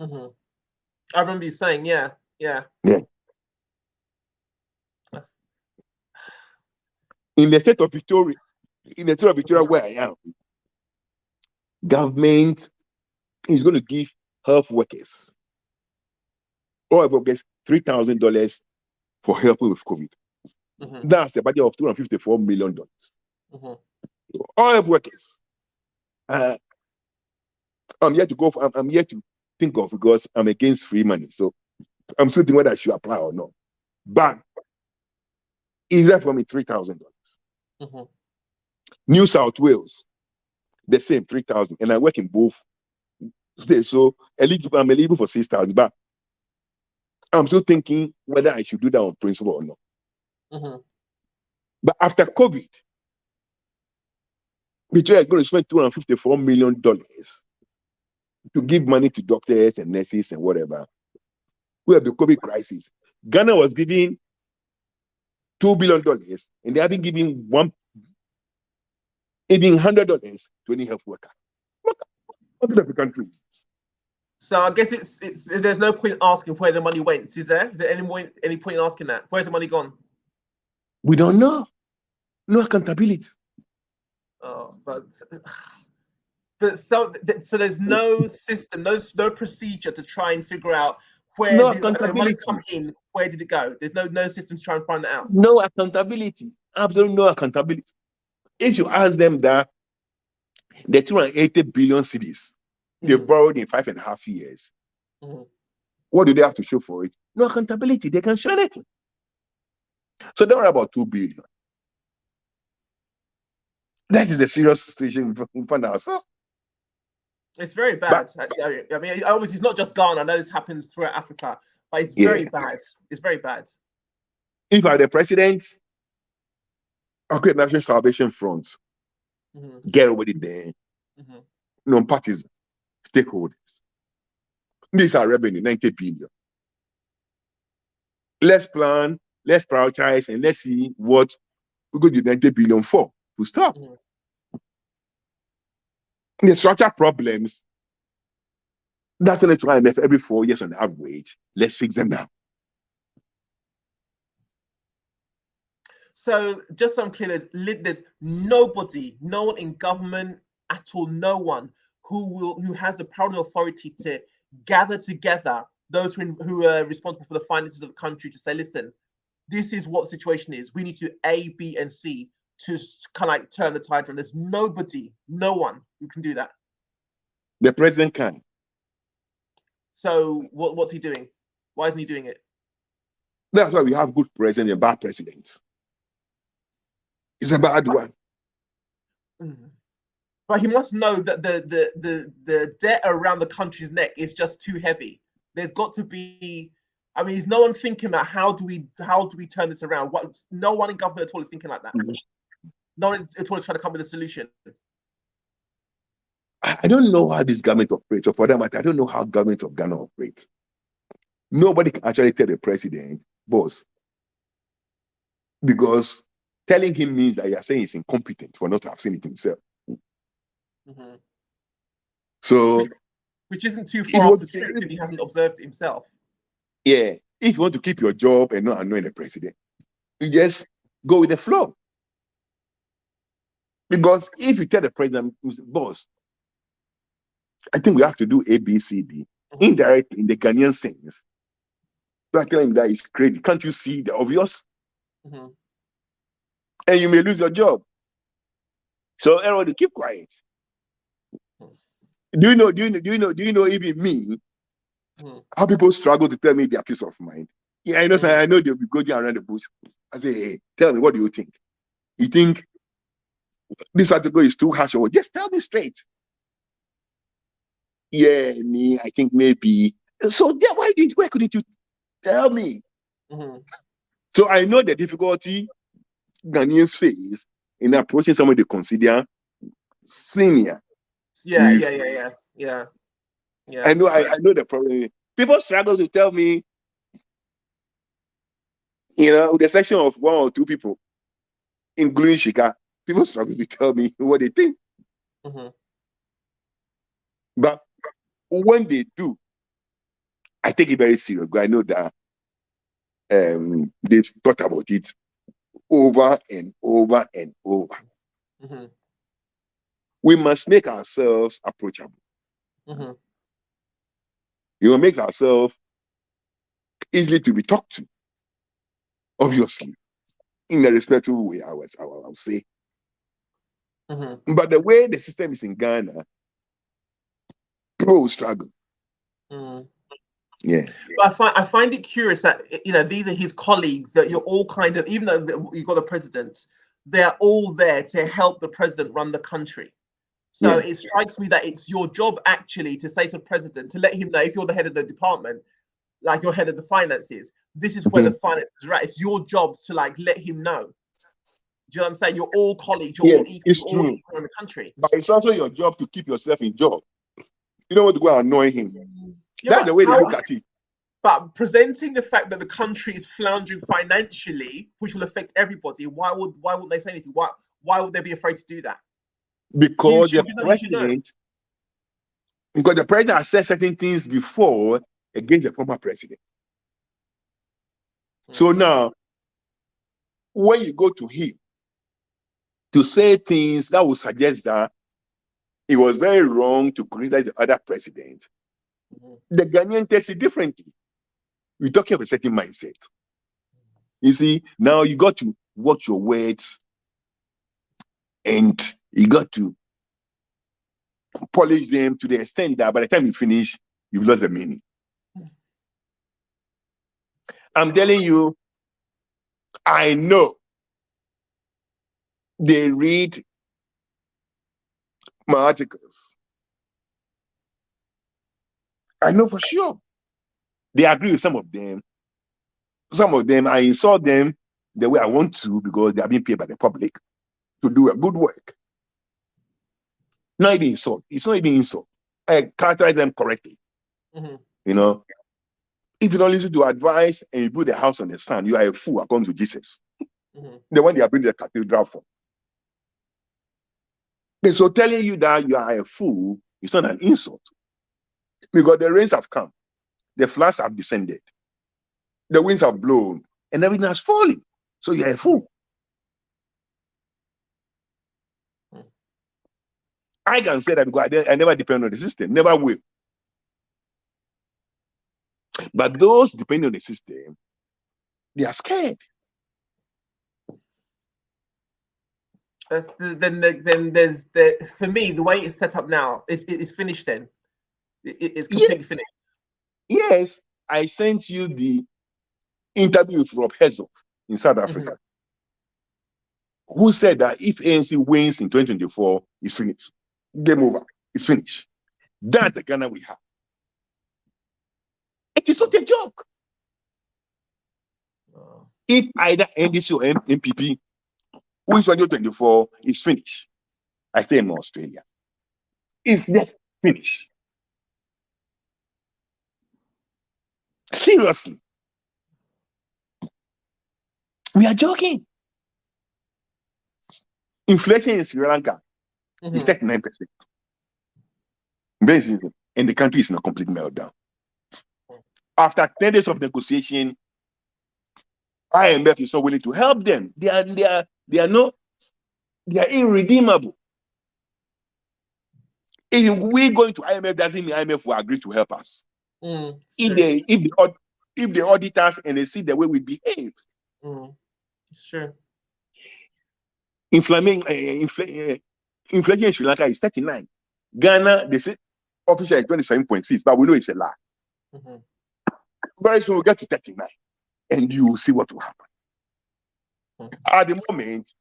Mm-hmm. I remember you saying, yeah, yeah. Yeah. In the state of Victoria, where I am, government is going to give health workers, all of workers, $3,000 for helping with COVID. Mm-hmm. That's a budget of $254 million. Mm-hmm. All of workers. Uh, I'm here to go. I'm here to think of because I'm against free money. So I'm still thinking whether I should apply or not. But is that for me $3,000? Mm-hmm. New South Wales, the same 3,000, and I work in both states, so I'm eligible for 6,000. But I'm still thinking whether I should do that on principle or not. Mm-hmm. But after COVID, Victoria is going to spend $254 million to give money to doctors and nurses and whatever. We have the COVID crisis. Ghana was giving $2 billion, and they haven't given even $100 to any health worker. What kind of a country is this? So I guess it's there's no point asking where the money went, is there? Is there any point in asking that? Where's the money gone? We don't know. No accountability. Oh, but so there's no system, no procedure to try and figure out where No the money's come accountability. in, where did it go? There's no system to try and find that out. No accountability. Absolutely no accountability. If you ask them that the 280 billion cities they Mm-hmm. borrowed in 5.5 years, Mm-hmm. what do they have to show for it? No accountability. They can show anything. So don't worry about 2 billion. That is the serious situation we find ourselves. It's very But bad, actually. I mean, obviously, it's not just Ghana. I know this happens throughout Africa, but it's very yeah, bad. It's very bad. if I'm the president, I'll create National Salvation Front, Mm-hmm. get everybody there, Mm-hmm. non-partisan stakeholders. These are revenue, 90 billion. Let's plan, let's prioritize, and let's see what we go to 90 billion for. To stop. Mm-hmm. The structural problems, that's an IMF every 4 years on average. Let's fix them now. So just so I'm clear, there's nobody, no one in government at all, no one who has the power and authority to gather together those who are responsible for the finances of the country to say, listen, this is what the situation is. We need to A, B, and C to kind of like turn the tide around. There's nobody, no one who can do that. The president can. So what's he doing? Why isn't he doing it? That's why we have good president and bad presidents. It's a bad one. But he must know that the debt around the country's neck is just too heavy. There's got to be. I mean, is no one thinking about how do we turn this around? What? No one in government at all is thinking like that. No one at all is trying to come with a solution. I don't know how this government operates, or for that matter, I don't know how government of Ghana operates. Nobody can actually tell the president, boss, because telling him means that you're saying he's incompetent for not to have seen it himself. Mm-hmm. So, which isn't too far off the truth if he hasn't observed it himself. Yeah, if you want to keep your job and not annoy the president, you just go with the flow. Because if you tell the president, boss, I think we have to do A, B, C, D, indirectly in the Ghanaian sense. So I tell him that is crazy. Can't you see the obvious? Mm-hmm. and you may lose your job. So everybody keep quiet. Do you know even me, how people struggle to tell me their peace of mind? Yeah, I know they'll be going around the bush. I say, hey, tell me, what do you think? You think this article is too harsh, or just tell me straight? Yeah, me, I think maybe. So yeah, why couldn't you tell me? So I know the difficulty Ghanaians face in approaching someone they consider senior. Yeah, With yeah, yeah, yeah, yeah, yeah. I know the problem. People struggle to tell me, with the exception of one or two people, including Shika, people struggle to tell me what they think. But when they do, I take it very serious. Because I know that they've thought about it over and over and over. We must make ourselves approachable. You will make ourselves easily to be talked to, obviously, in a respectful way, I will say. But the way the system is in Ghana, people will struggle. Yeah. But I find it curious that these are his colleagues, that you're all kind of, even though you've got the president, they're all there to help the president run the country. So it strikes me that it's your job actually to say to the president, to let him know, if you're the head of the department, like you're head of the finances, this is where the finances are at. It's your job to let him know. Do you know what I'm saying? You're all colleagues, you're all equal, it's you're all true. equal in the country. But it's also your job to keep yourself in job. You don't want to go and annoy him. Yeah, That's the way they look at it. But presenting the fact that the country is floundering financially, which will affect everybody, why wouldn't they say anything? Why would they be afraid to do that? Because the president has said certain things before against the former president. So now, when you go to him to say things that would suggest that it was very wrong to criticize the other president, the Ghanaian takes it differently. We're talking of a certain mindset. You see, now you got to watch your words and you got to polish them to the extent that by the time you finish, you've lost the meaning. I'm telling you, I know they read my articles. I know for sure. They agree with some of them. Some of them, I insult them the way I want to because they are being paid by the public to do a good work. Not even insult. It's not even insult. I characterize them correctly. If you don't listen to advice and you build a house on the sand, you are a fool according to Jesus. The one they are building the cathedral for. And so telling you that you are a fool is not an insult. Because the rains have come, the floods have descended, the winds have blown, and everything has fallen. So you are a fool. I can say that because I never depend on the system, never will. But those depending on the system, they are scared. Then there's for me, the way it's set up now, it's finished then. It's completely finished. Yes, I sent you the interview with Rob Herzog in South Africa, who said that if ANC wins in 2024, it's finished. Game over. It's finished. That's the Ghana we have. It is not a joke. If either NDC or MPP wins 2024, it's finished. I stay in Australia. It's just finished. Seriously. We are joking. Inflation in Sri Lanka is 39%. And the country is in a complete meltdown. After 10 days of negotiation, IMF is not willing to help them. They are irredeemable. If we going to IMF, doesn't mean IMF will agree to help us. If the auditors and they see the way we behave. Sure. Inflation in Sri Lanka is 39. Ghana, they say official is 27.6, but we know it's a lie. Mm-hmm. Very soon we'll get to 39, and you will see what will happen. Mm-hmm. At the moment.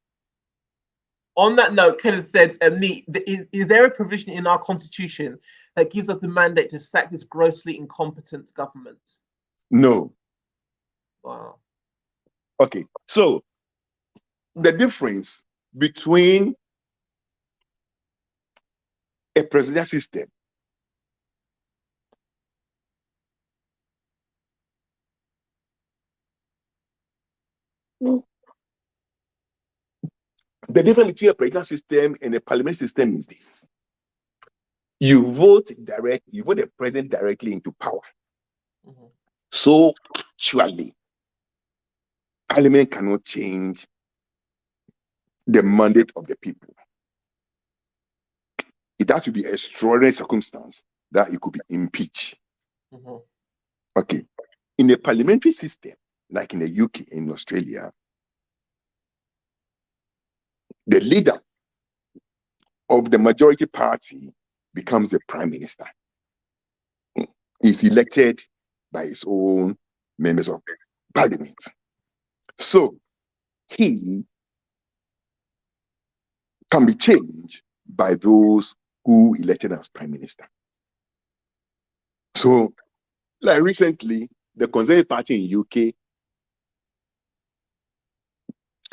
On that note, Kenneth says, is there a provision in our constitution that gives us the mandate to sack this grossly incompetent government? No. Wow. Okay, so the difference between a presidential system the difference between a presidential system and a parliamentary system is this. You vote the president directly into power. Mm-hmm. So actually, parliament cannot change the mandate of the people. It has to be extraordinary circumstance that it could be impeached. Mm-hmm. Okay. In a parliamentary system, like in the UK, in Australia, the leader of the majority party becomes the prime minister. Is elected by his own members of parliament. So he can be changed by those who elected as prime minister. So, like recently, the Conservative Party in UK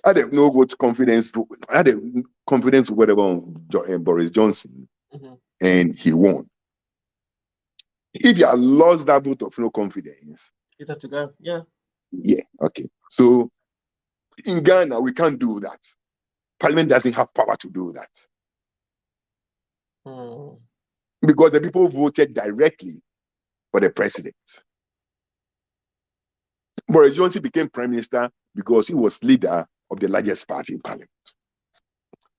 had a no vote confidence, had a confidence whatever on Boris Johnson, mm-hmm. and he won. If you had lost that vote of no confidence, you'd have to go. Yeah. Yeah. Okay. So in Ghana, we can't do that. Parliament doesn't have power to do that. Because the people voted directly for the president. Boris Johnson became prime minister because he was leader of the largest party in parliament.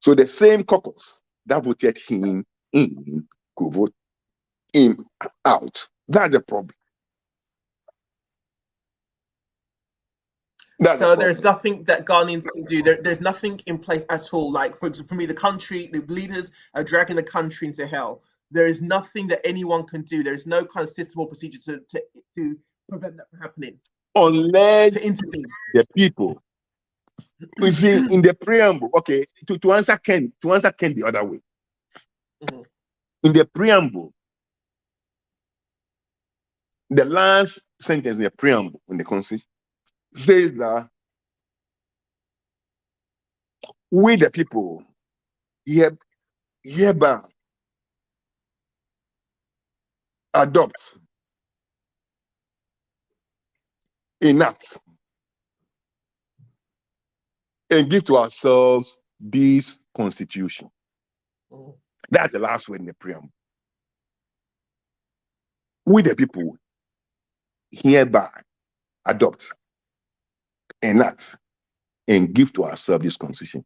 So the same caucus that voted him in could vote him out. That's the problem. So there's nothing that Ghanaians can do. There's nothing in place at all. Like for me, the country, the leaders are dragging the country into hell. There is nothing that anyone can do. There is no kind of system or procedure to prevent that from happening. Unless to intervene. The people. You see, in the preamble, okay, to answer Ken the other way. Mm-hmm. In the preamble, the last sentence in the preamble in the Constitution says that we the people hereby adopt, enact, and give to ourselves this constitution. Mm. That's the last word in the preamble. We the people hereby adopt, enact, and give to ourselves this constitution.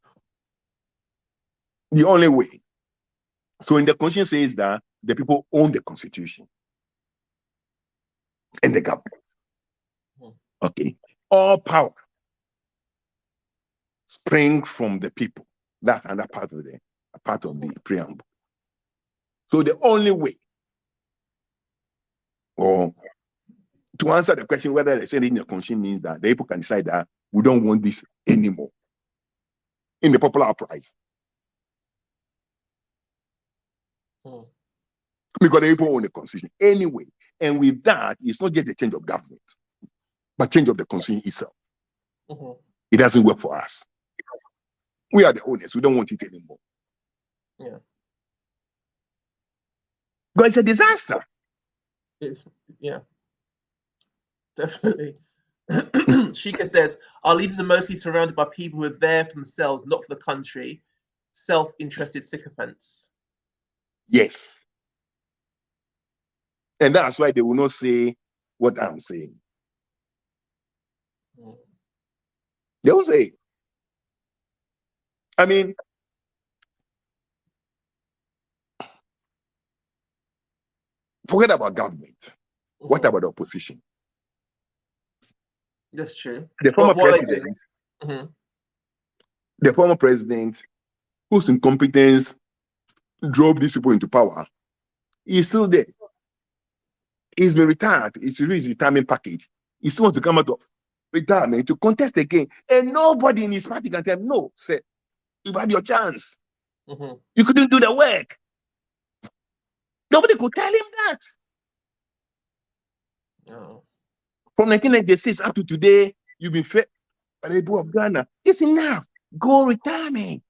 The only way. So in the constitution says that the people own the constitution and the government. Okay. All power spring from the people. That's another part of the preamble. So the only way, or to answer the question whether there's anything in the constitution means that the people can decide that we don't want this anymore in the popular uprising. Because the people own the constitution anyway. And with that, it's not just a change of government, but change of the constitution itself. Mm-hmm. It doesn't work for us. We are the owners. We don't want it anymore. Yeah. But it's a disaster. Yeah. Definitely. Shika says, our leaders are mostly surrounded by people who are there for themselves, not for the country. Self-interested sycophants. Yes. And that's why they will not say what I'm saying. They will say, I mean, forget about government. Mm-hmm. What about the opposition? That's true. The former president, mm-hmm. the former president, whose incompetence drove these people into power, is still there. He's been retired. It's his retirement package. He still wants to come out of retirement to contest again. And nobody in his party can tell him, no, sir, you've had your chance. You couldn't do the work. Nobody could tell him that. Oh. From 1996 up to today, you've been fed by the people of Ghana. It's enough. Go retirement.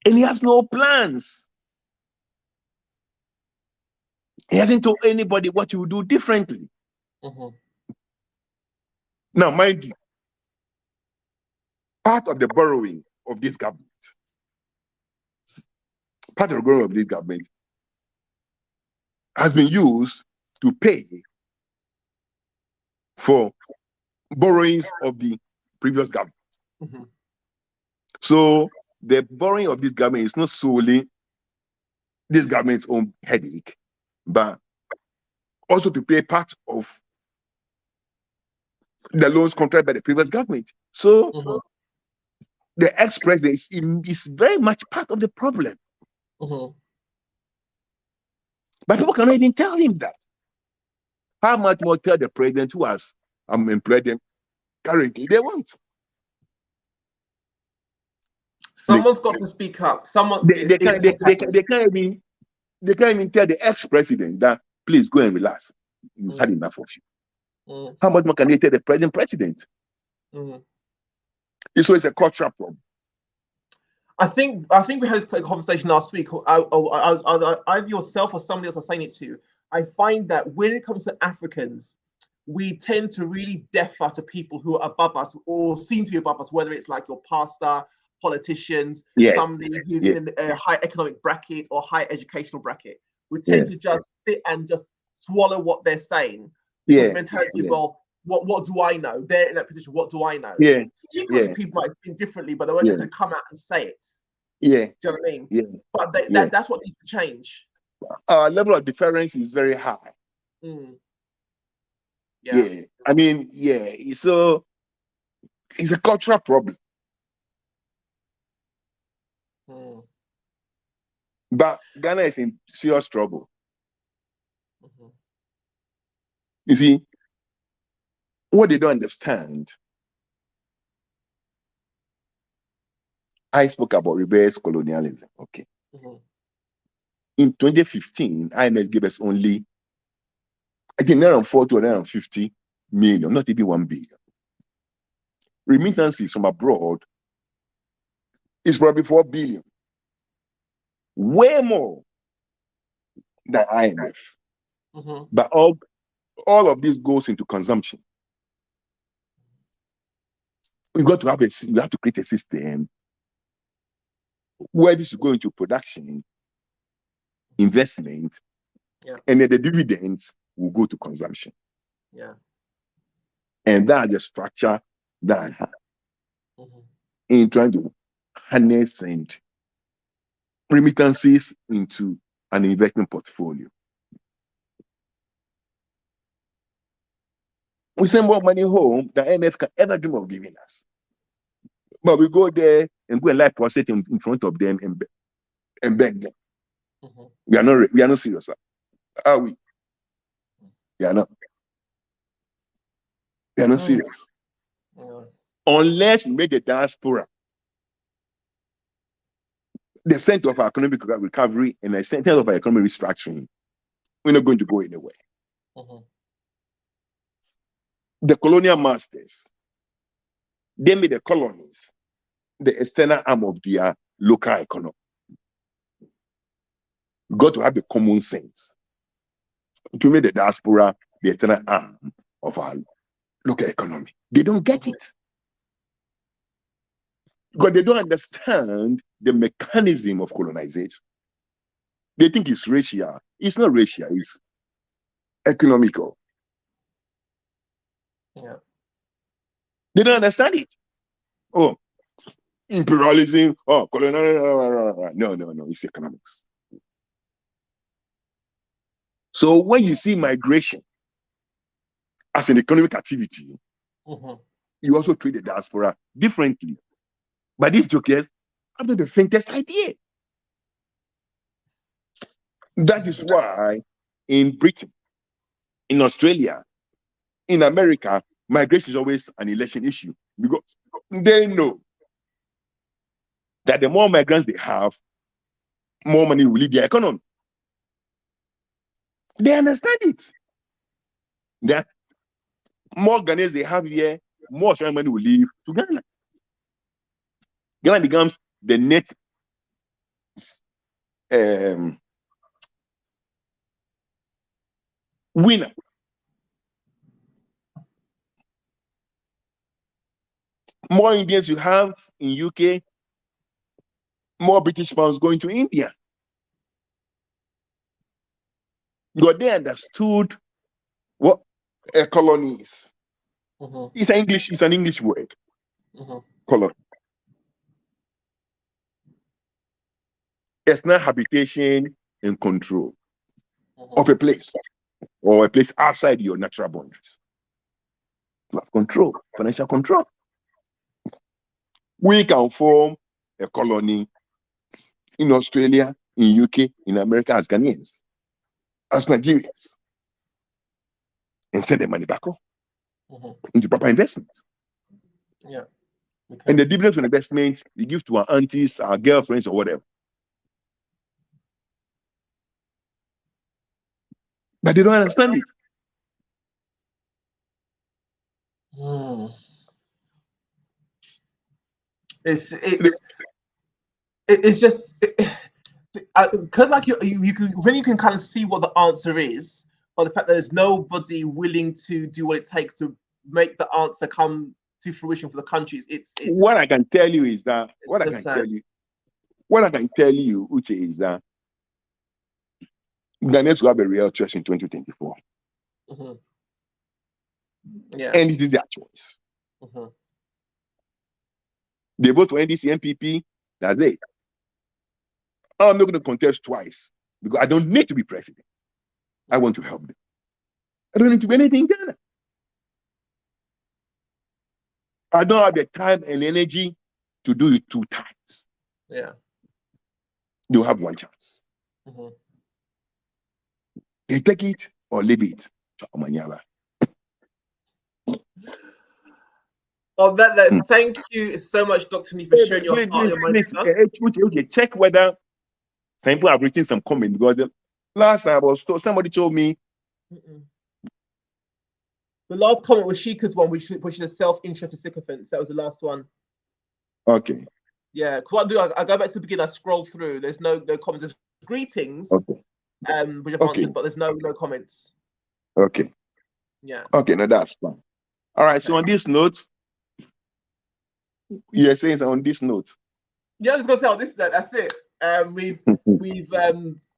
And he has no plans. He hasn't told anybody what he will do differently. Now, mind you, part of the borrowing of this government, has been used to pay for borrowings of the previous government. So the borrowing of this government is not solely this government's own headache, but also to pay part of the loans contracted by the previous government. So the ex-president is very much part of the problem. But people cannot even tell him that. How much more tell the president who has employed them currently? They won't. Someone's got to speak up. They can't even tell the ex-president that, please go and relax. You've had enough of you. How much more can they tell the present president? So it's a cultural problem. I think we had this conversation last week. Either yourself or somebody else was saying it to. I find that when it comes to Africans, we tend to really defer to people who are above us or seem to be above us, whether it's like your pastor, politicians, somebody who's in a high economic bracket or high educational bracket. We tend to just sit and just swallow what they're saying. Because the mentality is, well, what do I know? They're in that position. What do I know? Secretly, people might think differently, but they won't necessarily come out and say it. Do you know what I mean? But that's what needs to change. Our level of deference is very high. I mean, so it's a cultural problem. But Ghana is in serious trouble. You see, what they don't understand, I spoke about reverse colonialism. Okay. In 2015, IMF gave us only, I think, around 40 or around 50 million, not even 1 billion. Remittances from abroad is probably 4 billion. Way more than IMF. But all of this goes into consumption. We have to create a system where this is going to production, investment, and then the dividends will go to consumption. And that's the structure that I have in trying to harness and remittances into an investment portfolio. We send more money home than IMF can ever dream of giving us. But we go there and go and lie prostrate in front of them and beg them. We are not serious. Are we? We are not. We are not serious. Unless we make the diaspora the center of our economic recovery and the center of our economic restructuring, we're not going to go anywhere. The colonial masters, they made the colonies the external arm of their local economy. We got to have the common sense to make the diaspora the external arm of our local economy. They don't get it. Because they don't understand the mechanism of colonization. They think it's racial. It's not racial, it's economical. They don't understand it. Oh, imperialism, colonialism. No, it's economics. So when you see migration as an economic activity, you also treat the diaspora differently. But these jokers have the faintest idea. That is why in Britain, in Australia, in America, migration is always an election issue because they know that the more migrants they have, more money will leave their economy. They understand it. That more Ghanaians they have here, more Australian money will leave to Ghana. Ghana becomes the net winner. More Indians you have in UK, more British pounds going to India. Because they understood what a colony is. Mm-hmm. It's an English word. Mm-hmm. Colony. It's not habitation and control of a place or a place outside your natural boundaries. You have control, financial control. We can form a colony in Australia, in UK, in America as Ghanaians, as Nigerians, and send the money back home into proper investments. Yeah. Okay. And the dividends from investment we give to our aunties, our girlfriends, or whatever. But they don't understand it. It's just because like you can when you can kind of see what the answer is, but the fact that there's nobody willing to do what it takes to make the answer come to fruition for the countries. It's what I can tell you is that what I can tell you, Uche, is that Ghanaians will have a real choice in 2024. Mm-hmm. Yeah. And it is their choice. Mm-hmm. They vote for NDC, MPP, that's it. I'm not going to contest twice because I don't need to be president. I want to help them. I don't need to be anything in Ghana. I don't have the time and energy to do it 2 times. Yeah. They'll have 1 chance. Mm-hmm. They take it or leave it. On that note, thank you so much, Dr. Nee, for sharing your heart, your mind with us. Check whether some people have written some comment because the last time I was told, somebody told me. The last comment was Sheikah's one, which is a self-interested sycophants. That was the last one. Okay. Yeah, because what I do, I go back to the beginning, I scroll through. There's no comments. There's greetings, okay. Which I've answered, but there's no comments. Okay. Yeah. Okay, no, that's fine. All right. Okay. So on this note, you're saying on this note. Yeah, I was gonna say on this note, that's it. We've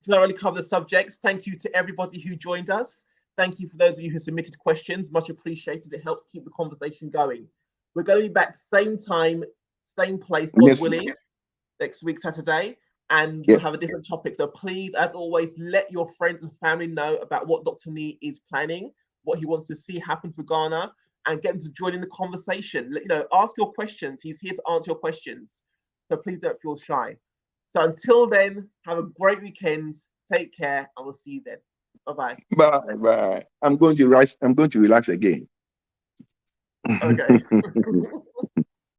thoroughly covered the subjects. Thank you to everybody who joined us. Thank you for those of you who submitted questions. Much appreciated. It helps keep the conversation going. We're going to be back same time, same place, God willing, next week, Saturday. And we'll have a different topic. So please, as always, let your friends and family know about what Dr. Nee is planning, what he wants to see happen for Ghana, and get them to join in the conversation. Ask your questions. He's here to answer your questions. So please don't feel shy. So until then, have a great weekend. Take care, and we'll see you then. Bye-bye. Bye. I'm going to relax again. Okay.